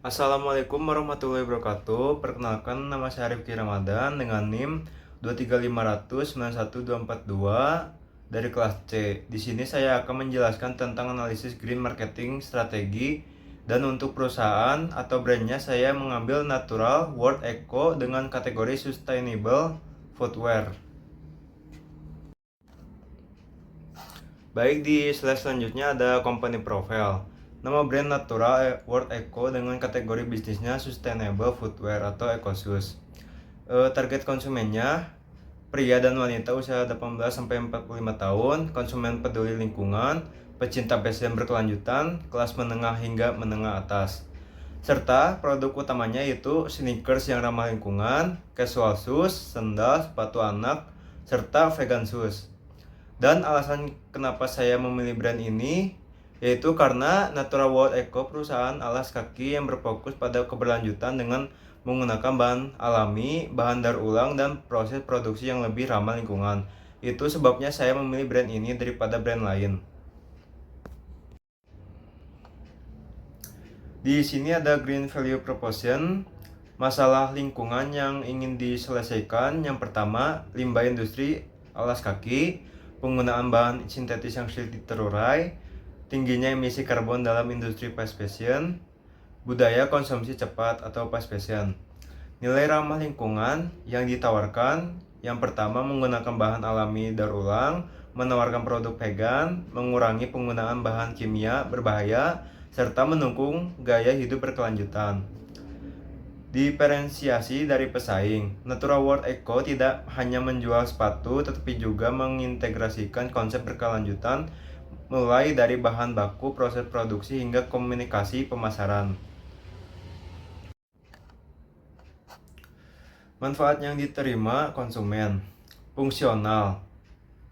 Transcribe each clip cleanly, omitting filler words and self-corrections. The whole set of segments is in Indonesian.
Assalamualaikum warahmatullahi wabarakatuh. Perkenalkan, nama saya Rifki Ramadan dengan NIM 235009142 dari kelas C. Di sini saya akan menjelaskan tentang analisis green marketing strategi, dan untuk perusahaan atau brandnya saya mengambil Natural World Eco dengan kategori Sustainable Footwear. Baik, di slide selanjutnya ada company profile. Nama brand Natural World Eco dengan kategori bisnisnya Sustainable Footwear atau EcoShoes. Target konsumennya pria dan wanita usia 18-45 tahun, konsumen peduli lingkungan, pecinta fashion berkelanjutan, kelas menengah hingga menengah atas. Serta produk utamanya yaitu sneakers yang ramah lingkungan, casual shoes, sandal, sepatu anak, serta vegan shoes. Dan alasan kenapa saya memilih brand ini yaitu karena Natural World Eco perusahaan alas kaki yang berfokus pada keberlanjutan dengan menggunakan bahan alami, bahan daur ulang, dan proses produksi yang lebih ramah lingkungan. Itu sebabnya saya memilih brand ini daripada brand lain. Di sini ada Green Value Proposition. Masalah lingkungan yang ingin diselesaikan, yang pertama, limbah industri alas kaki, penggunaan bahan sintetis yang sulit terurai, tingginya emisi karbon dalam industri fast fashion, budaya konsumsi cepat atau fast fashion. Nilai ramah lingkungan yang ditawarkan, yang pertama, menggunakan bahan alami daur ulang, menawarkan produk vegan, mengurangi penggunaan bahan kimia berbahaya, serta mendukung gaya hidup berkelanjutan. Diferensiasi dari pesaing, Natural World Eco tidak hanya menjual sepatu, tetapi juga mengintegrasikan konsep berkelanjutan mulai dari bahan baku, proses produksi, hingga komunikasi pemasaran. Manfaat yang diterima konsumen: fungsional,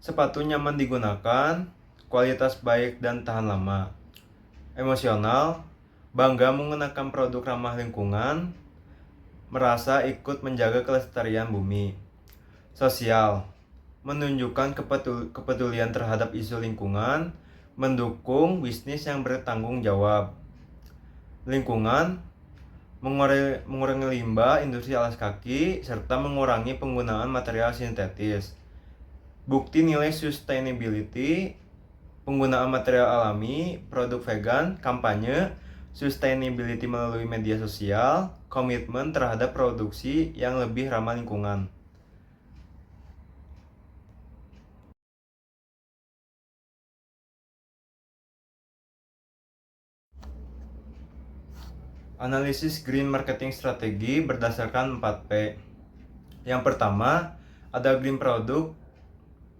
sepatu nyaman digunakan, kualitas baik dan tahan lama. Emosional, bangga menggunakan produk ramah lingkungan, merasa ikut menjaga kelestarian bumi. Sosial, menunjukkan kepedulian terhadap isu lingkungan, mendukung bisnis yang bertanggung jawab. Lingkungan, mengurangi limbah industri alas kaki, serta mengurangi penggunaan material sintetis. Bukti nilai sustainability, penggunaan material alami, produk vegan, kampanye sustainability melalui media sosial, komitmen terhadap produksi yang lebih ramah lingkungan. Analisis green marketing strategi berdasarkan 4P. Yang pertama, ada green produk.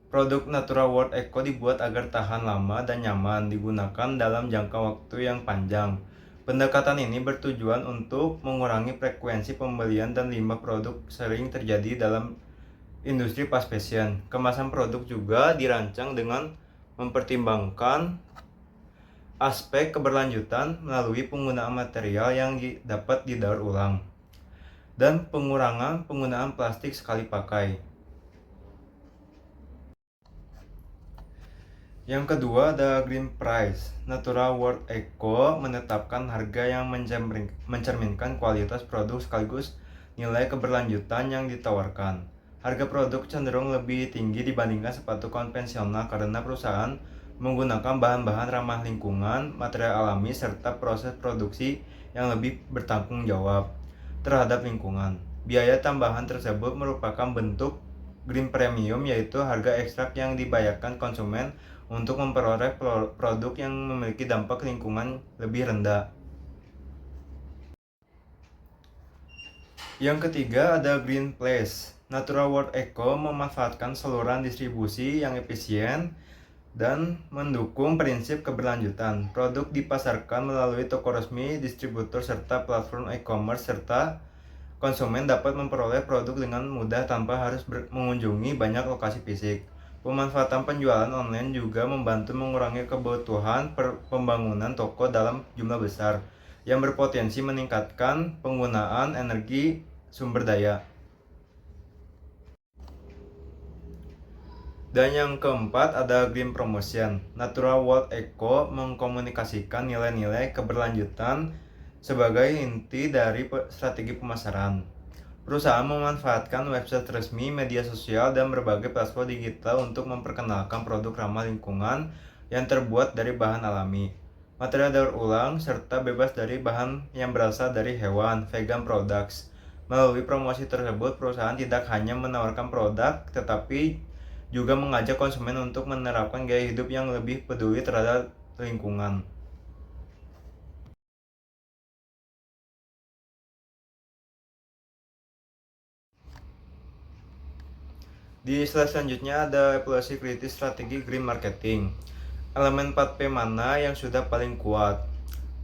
Produk Natural World Eco dibuat agar tahan lama dan nyaman digunakan dalam jangka waktu yang panjang. Pendekatan ini bertujuan untuk mengurangi frekuensi pembelian dan limbah produk sering terjadi dalam industri fast fashion. Kemasan produk juga dirancang dengan mempertimbangkan aspek keberlanjutan melalui penggunaan material yang dapat didaur ulang dan pengurangan penggunaan plastik sekali pakai. Yang kedua ada green price. Natural World Eco menetapkan harga yang mencerminkan kualitas produk sekaligus nilai keberlanjutan yang ditawarkan. Harga produk cenderung lebih tinggi dibandingkan sepatu konvensional karena perusahaan menggunakan bahan-bahan ramah lingkungan, material alami, serta proses produksi yang lebih bertanggung jawab terhadap lingkungan. Biaya tambahan tersebut merupakan bentuk green premium, yaitu harga ekstrak yang dibayarkan konsumen untuk memperoleh produk yang memiliki dampak lingkungan lebih rendah. Yang ketiga ada Green Place. Natural World Eco memanfaatkan saluran distribusi yang efisien dan mendukung prinsip keberlanjutan. Produk dipasarkan melalui toko resmi, distributor, serta platform e-commerce, serta konsumen dapat memperoleh produk dengan mudah tanpa harus mengunjungi banyak lokasi fisik. Pemanfaatan penjualan online juga membantu mengurangi kebutuhan pembangunan toko dalam jumlah besar, yang berpotensi meningkatkan penggunaan energi sumber daya. Dan yang keempat ada green promotion. Natural World Eco mengkomunikasikan nilai-nilai keberlanjutan sebagai inti dari strategi pemasaran. Perusahaan memanfaatkan website resmi, media sosial, dan berbagai platform digital untuk memperkenalkan produk ramah lingkungan yang terbuat dari bahan alami, material daur ulang, serta bebas dari bahan yang berasal dari hewan, vegan products. Melalui promosi tersebut, perusahaan tidak hanya menawarkan produk, tetapi juga mengajak konsumen untuk menerapkan gaya hidup yang lebih peduli terhadap lingkungan. Di slide selanjutnya ada evaluasi kritis strategi green marketing. Elemen 4P mana yang sudah paling kuat?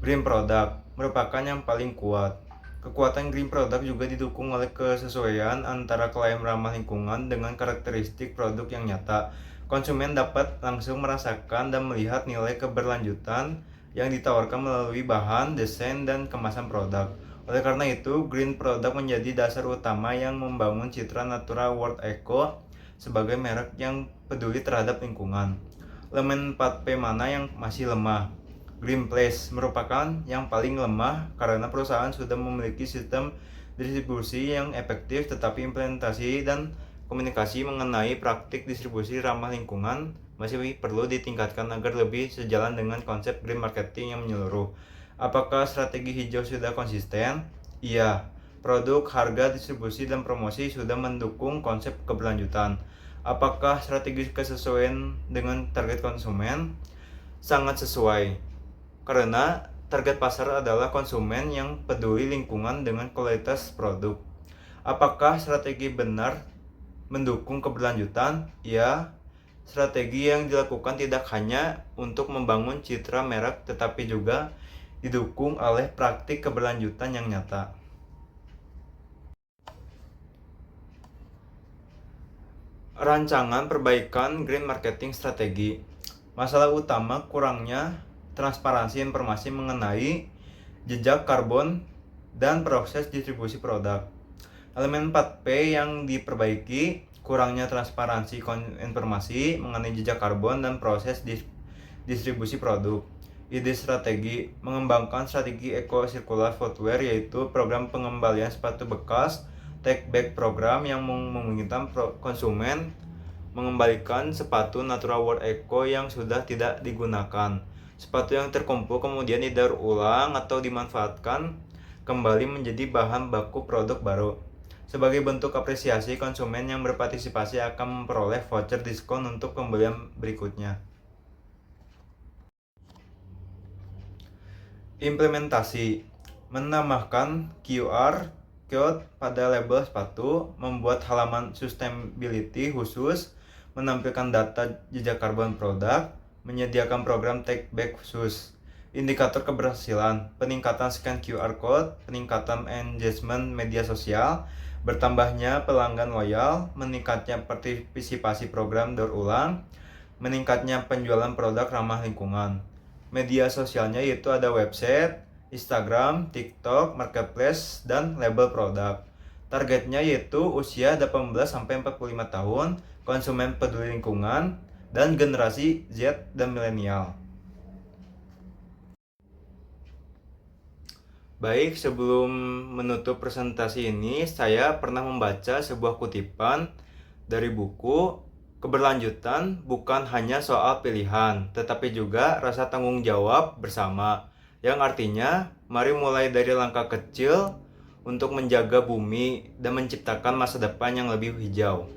Green product merupakan yang paling kuat. Kekuatan green product juga didukung oleh kesesuaian antara klaim ramah lingkungan dengan karakteristik produk yang nyata. Konsumen dapat langsung merasakan dan melihat nilai keberlanjutan yang ditawarkan melalui bahan, desain, dan kemasan produk. Oleh karena itu, green product menjadi dasar utama yang membangun citra Natura World Eco sebagai merek yang peduli terhadap lingkungan. Elemen 4P mana yang masih lemah? Green Place merupakan yang paling lemah karena perusahaan sudah memiliki sistem distribusi yang efektif, tetapi implementasi dan komunikasi mengenai praktik distribusi ramah lingkungan masih perlu ditingkatkan agar lebih sejalan dengan konsep green marketing yang menyeluruh. Apakah strategi hijau sudah konsisten? Iya. Produk, harga, distribusi, dan promosi sudah mendukung konsep keberlanjutan. Apakah strategi kesesuaian dengan target konsumen? Sangat sesuai, karena target pasar adalah konsumen yang peduli lingkungan dengan kualitas produk. Apakah strategi benar mendukung keberlanjutan? Ya, strategi yang dilakukan tidak hanya untuk membangun citra merek, tetapi juga didukung oleh praktik keberlanjutan yang nyata. Rancangan perbaikan green marketing strategi. Masalah utama kurangnya transparansi informasi mengenai jejak karbon dan proses distribusi produk. Elemen 4P yang diperbaiki, kurangnya transparansi informasi mengenai jejak karbon dan proses distribusi produk. Ide strategi, mengembangkan strategi eco circular footwear, yaitu program pengembalian sepatu bekas, take back program yang memungkinkan konsumen mengembalikan sepatu Natura World Eco yang sudah tidak digunakan. Sepatu yang terkumpul kemudian didaur ulang atau dimanfaatkan kembali menjadi bahan baku produk baru. Sebagai bentuk apresiasi, konsumen yang berpartisipasi akan memperoleh voucher diskon untuk pembelian berikutnya. Implementasi, menambahkan QR code pada label sepatu, membuat halaman sustainability khusus, menampilkan data jejak karbon produk, menyediakan program take back khusus. Indikator keberhasilan, peningkatan scan QR code, peningkatan engagement media sosial, bertambahnya pelanggan loyal, meningkatnya partisipasi program daur ulang, meningkatnya penjualan produk ramah lingkungan. Media sosialnya yaitu ada website, Instagram, TikTok, Marketplace, dan label produk. Targetnya yaitu usia 18-45 tahun, konsumen peduli lingkungan, dan generasi Z dan milenial. Baik, sebelum menutup presentasi ini, saya pernah membaca sebuah kutipan dari buku Keberlanjutan bukan hanya soal pilihan, tetapi juga rasa tanggung jawab bersama, yang artinya mari mulai dari langkah kecil untuk menjaga bumi dan menciptakan masa depan yang lebih hijau.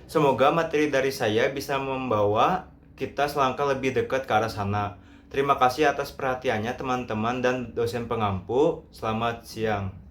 Semoga materi dari saya bisa membawa kita selangkah lebih dekat ke arah sana. Terima kasih atas perhatiannya teman-teman dan dosen pengampu. Selamat siang.